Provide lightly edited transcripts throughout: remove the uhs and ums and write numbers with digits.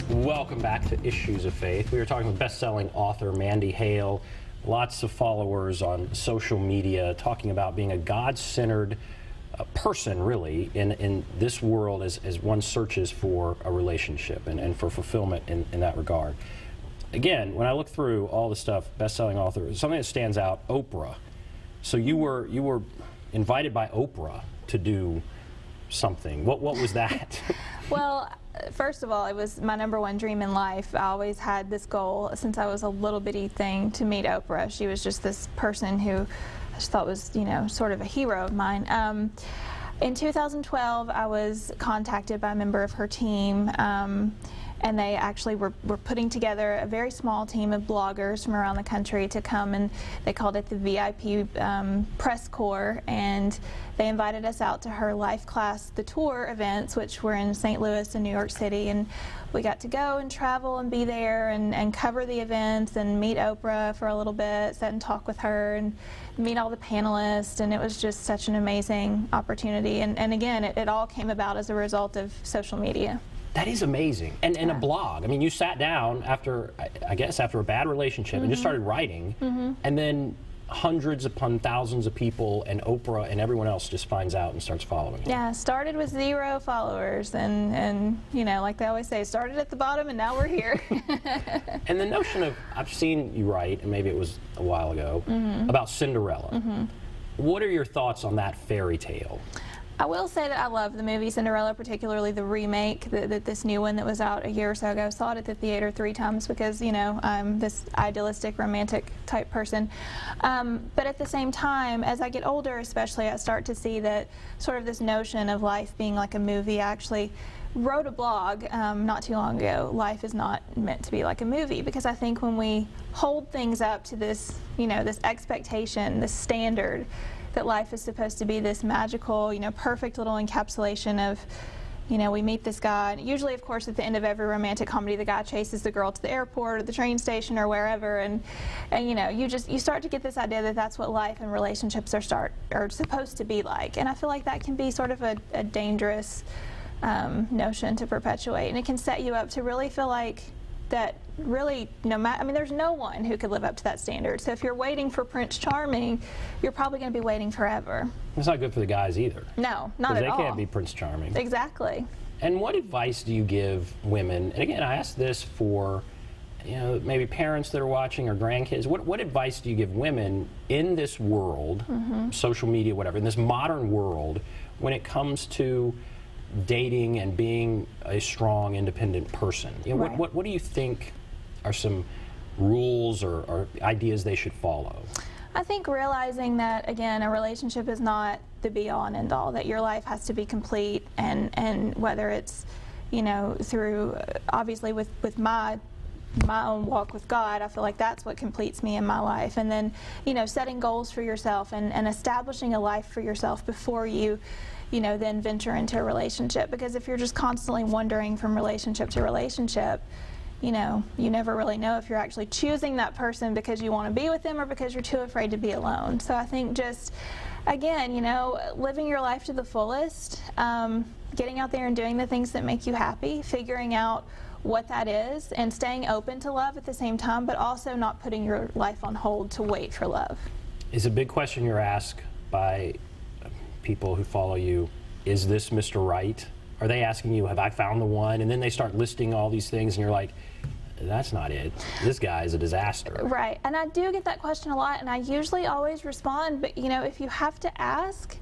Welcome back to Issues of Faith. We are talking with best-selling author Mandy Hale, lots of followers on social media, talking about being a God-centered person, really, in this world as one searches for a relationship and for fulfillment in that regard. Again, when I look through all the stuff, best-selling author, something that stands out, Oprah. So you were invited by Oprah to do something. What was that? Well, first of all, it was my #1 dream in life. I always had this goal since I was a little bitty thing to meet Oprah. She was just this person who I just thought was, sort of a hero of mine. In 2012, I was contacted by a member of her team, and they actually were putting together a very small team of bloggers from around the country to come, and they called it the VIP press corps, and they invited us out to her Life Class The Tour events, which were in St. Louis and New York City, and we got to go and travel and be there and cover the events and meet Oprah for a little bit, sit and talk with her and meet all the panelists, and it was just such an amazing opportunity, and again, it all came about as a result of social media. That is amazing. And a blog. I mean, you sat down after, I guess, after a bad relationship and just started writing, and then hundreds upon thousands of people and Oprah and everyone else just finds out and starts following you. Yeah, started with 0 followers, and like they always say, started at the bottom and now we're here. And the notion of, I've seen you write, and maybe it was a while ago, about Cinderella. What are your thoughts on that fairy tale? I will say that I love the movie Cinderella, particularly the remake, this new one that was out a year or so ago. Saw it at the theater 3 times because, I'm this idealistic, romantic type person. But at the same time, as I get older especially, I start to see that sort of this notion of life being like a movie. I actually wrote a blog not too long ago, Life is Not Meant to Be Like a Movie, because I think when we hold things up to this, this expectation, this standard, that life is supposed to be this magical, perfect little encapsulation of, we meet this guy. And usually, of course, at the end of every romantic comedy, the guy chases the girl to the airport or the train station or wherever, and you start to get this idea that that's what life and relationships are supposed to be like. And I feel like that can be sort of a dangerous notion to perpetuate, and it can set you up to really feel like that really, there's no one who could live up to that standard. So if you're waiting for Prince Charming, you're probably going to be waiting forever. It's not good for the guys either. No, not at all. They can't be Prince Charming. Exactly. And what advice do you give women? And again, I ask this for, maybe parents that are watching or grandkids. What advice do you give women in this world, social media, whatever, in this modern world, when it comes to dating and being a strong, independent person? Right. What do you think are some rules or ideas they should follow? I think realizing that, again, a relationship is not the be-all and end-all, that your life has to be complete, and whether it's, through, obviously with my own walk with God, I feel like that's what completes me in my life. And then, setting goals for yourself and establishing a life for yourself before you then venture into a relationship. Because if you're just constantly wandering from relationship to relationship, you never really know if you're actually choosing that person because you want to be with them or because you're too afraid to be alone. So I think just, again, living your life to the fullest, getting out there and doing the things that make you happy, figuring out what that is, and staying open to love at the same time, but also not putting your life on hold to wait for love. Is a big question you're asked by people who follow you, is this Mr. Right? Are they asking you, have I found the one? And then they start listing all these things and you're like, that's not it. This guy is a disaster. Right, and I do get that question a lot, and I usually always respond, but if you have to ask,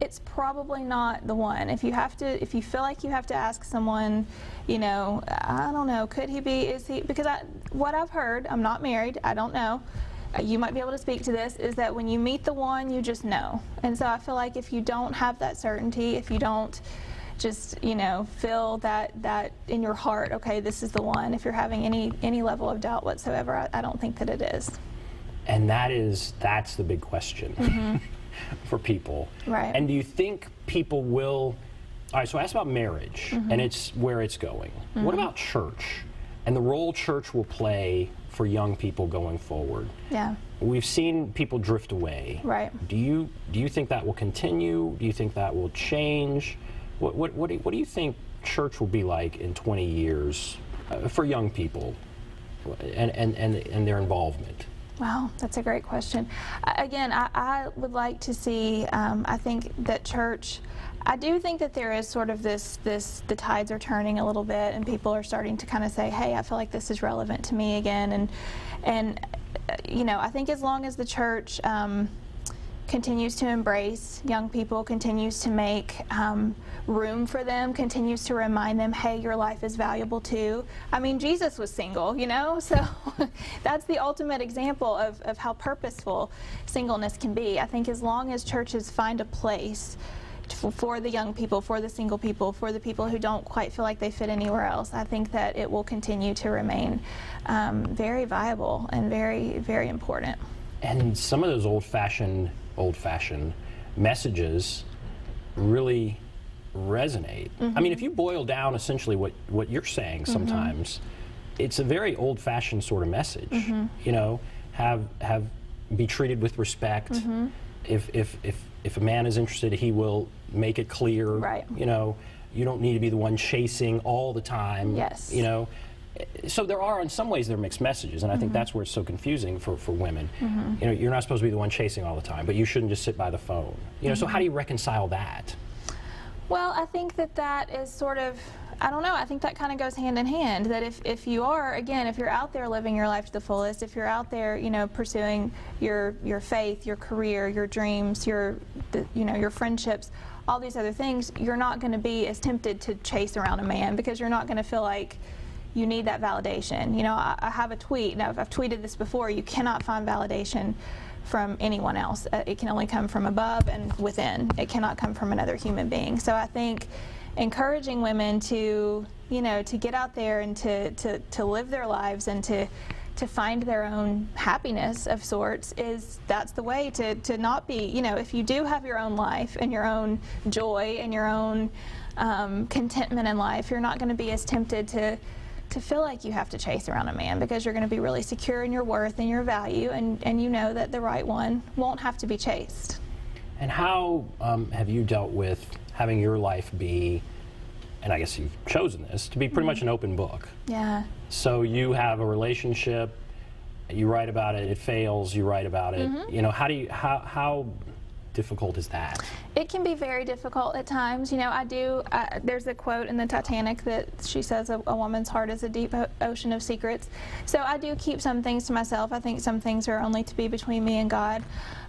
it's probably not the one. If you feel like you have to ask someone, I don't know, could he be, is he, because what I've heard, I'm not married, I don't know, you might be able to speak to this, is that when you meet the one, you just know. And so I feel like if you don't have that certainty, if you don't just, feel that in your heart, okay, this is the one, if you're having any level of doubt whatsoever, I don't think that it is. And that's the big question for people. Right. And do you think people will, all right, so I asked about marriage, and it's where it's going. What about church and the role church will play for young people going forward? Yeah. We've seen people drift away. Right. Do you think that will continue? Do you think that will change? What do you think church will be like in 20 years for young people and their involvement? Wow, that's a great question. Again, I would like to see, I think that church, I do think that there is sort of the tides are turning a little bit, and people are starting to kind of say, hey, I feel like this is relevant to me again. And you know, I think as long as the church continues to embrace young people, continues to make room for them, continues to remind them, hey, your life is valuable too. I mean, Jesus was single, you know, so that's the ultimate example of how purposeful singleness can be. I think as long as churches find a place for the young people, for the single people, for the people who don't quite feel like they fit anywhere else, I think that it will continue to remain very viable and very, very important. And some of those old-fashioned messages really resonate. I mean, if you boil down essentially what you're saying sometimes, it's a very old-fashioned sort of message. You know, be treated with respect. If a man is interested, he will make it clear. Right. You know, you don't need to be the one chasing all the time. Yes. You know, so there are, in some ways, they're mixed messages, and I think that's where it's so confusing for women. You know, you're not supposed to be the one chasing all the time, but you shouldn't just sit by the phone. You know, so how do you reconcile that? Well, I think that is sort of, I don't know, I think that kind of goes hand in hand, that if you are, again, if you're out there living your life to the fullest, if you're out there, you know, pursuing your faith, your career, your dreams, your friendships, all these other things, you're not going to be as tempted to chase around a man, because you're not going to feel like you need that validation. You know, I have a tweet, now I've tweeted this before, you cannot find validation from anyone else. It can only come from above and within. It cannot come from another human being. So I think encouraging women to, you know, to get out there and to live their lives and to find their own happiness of sorts, that's the way to not be, you know, if you do have your own life and your own joy and your own contentment in life, you're not going to be as tempted to feel like you have to chase around a man, because you're going to be really secure in your worth and your value, and you know that the right one won't have to be chased. And how have you dealt with having your life be, and I guess you've chosen this, to be pretty much an open book? Yeah. So you have a relationship, you write about it, it fails, you write about it. You know, how difficult is that? It can be very difficult at times. You know, there's a quote in the Titanic that she says a woman's heart is a deep ocean of secrets. So I do keep some things to myself. I think some things are only to be between me and God.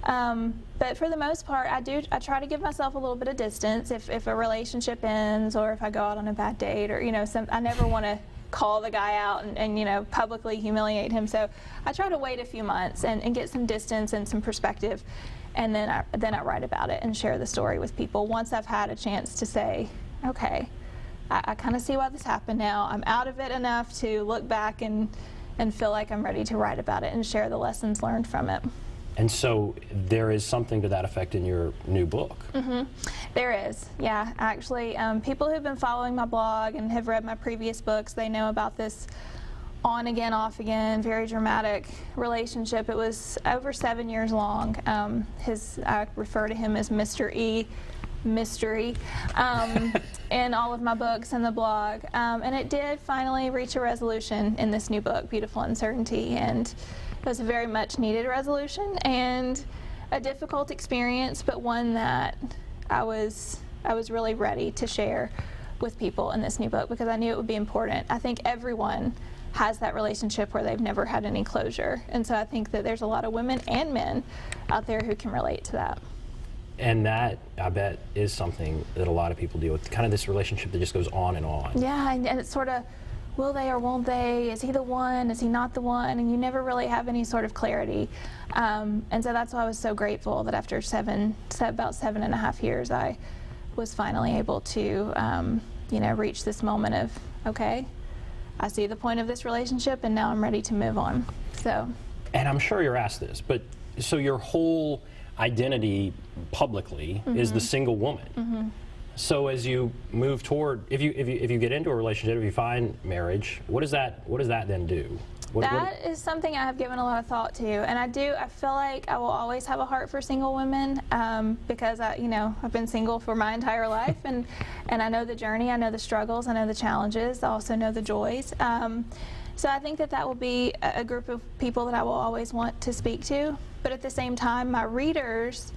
But for the most part, I try to give myself a little bit of distance if a relationship ends, or if I go out on a bad date, or, you know, I never want to call the guy out and, you know, publicly humiliate him. So I try to wait a few months and get some distance and some perspective. And then I write about it and share the story with people once I've had a chance to say, okay, I kind of see why this happened now. I'm out of it enough to look back and feel like I'm ready to write about it and share the lessons learned from it. And so there is something to that effect in your new book. There is, yeah. Actually, people who've been following my blog and have read my previous books, they know about this on again, off again, very dramatic relationship. It was over 7 years long. I refer to him as Mr. E, mystery, in all of my books and the blog. And it did finally reach a resolution in this new book, Beautiful Uncertainty. And it was a very much needed resolution and a difficult experience, but one that I was really ready to share with people in this new book, because I knew it would be important. I think everyone has that relationship where they've never had any closure. And so I think that there's a lot of women and men out there who can relate to that. And that, I bet, is something that a lot of people deal with, kind of this relationship that just goes on and on. Yeah, and it's sort of, will they or won't they? Is he the one? Is he not the one? And you never really have any sort of clarity. And so that's why I was so grateful that after about 7.5 years, I was finally able to, you know, reach this moment of, okay, I see the point of this relationship, and now I'm ready to move on. So. And I'm sure you're asked this, but so your whole identity publicly is the single woman. So as you move toward, if you get into a relationship, if you find marriage, what does that then do? That is something I have given a lot of thought to, and I feel like I will always have a heart for single women because I've been single for my entire life, and I know the journey, I know the struggles, I know the challenges, I also know the joys. So I think that will be a group of people that I will always want to speak to, but at the same time, my readers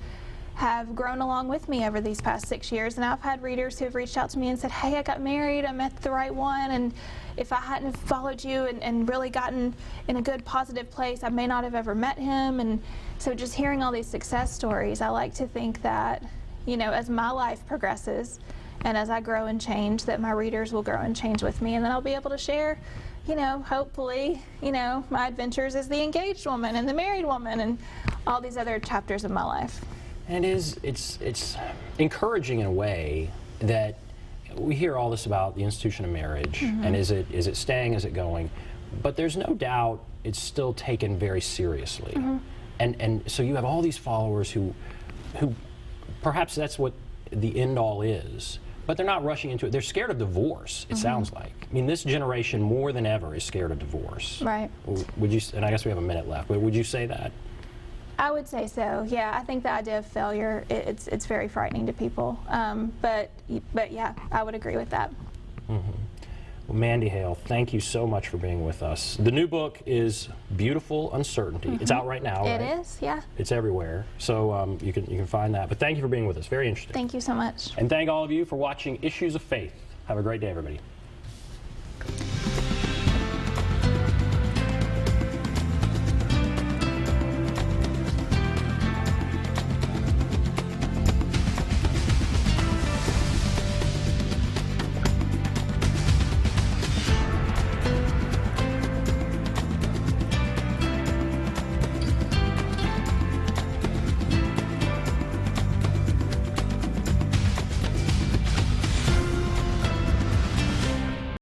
have grown along with me over these past 6 years, and I've had readers who have reached out to me and said, hey, I got married, I met the right one, and if I hadn't have followed you and really gotten in a good positive place, I may not have ever met him. And so just hearing all these success stories, I like to think that, as my life progresses and as I grow and change, that my readers will grow and change with me, and then I'll be able to share, hopefully, my adventures as the engaged woman and the married woman and all these other chapters of my life. And it's encouraging in a way that we hear all this about the institution of marriage, and is it staying, is it going? But there's no doubt it's still taken very seriously. And so you have all these followers who perhaps that's what the end all is, but they're not rushing into it. They're scared of divorce, it sounds like. I mean, this generation more than ever is scared of divorce. Right. Would you, and I guess we have a minute left, but would you say that? I would say so. Yeah, I think the idea of failure, it's very frightening to people. But yeah, I would agree with that. Well, Mandy Hale, thank you so much for being with us. The new book is Beautiful Uncertainty. It's out right now, right? It is, yeah. It's everywhere, so you can find that. But thank you for being with us. Very interesting. Thank you so much. And thank all of you for watching Issues of Faith. Have a great day, everybody.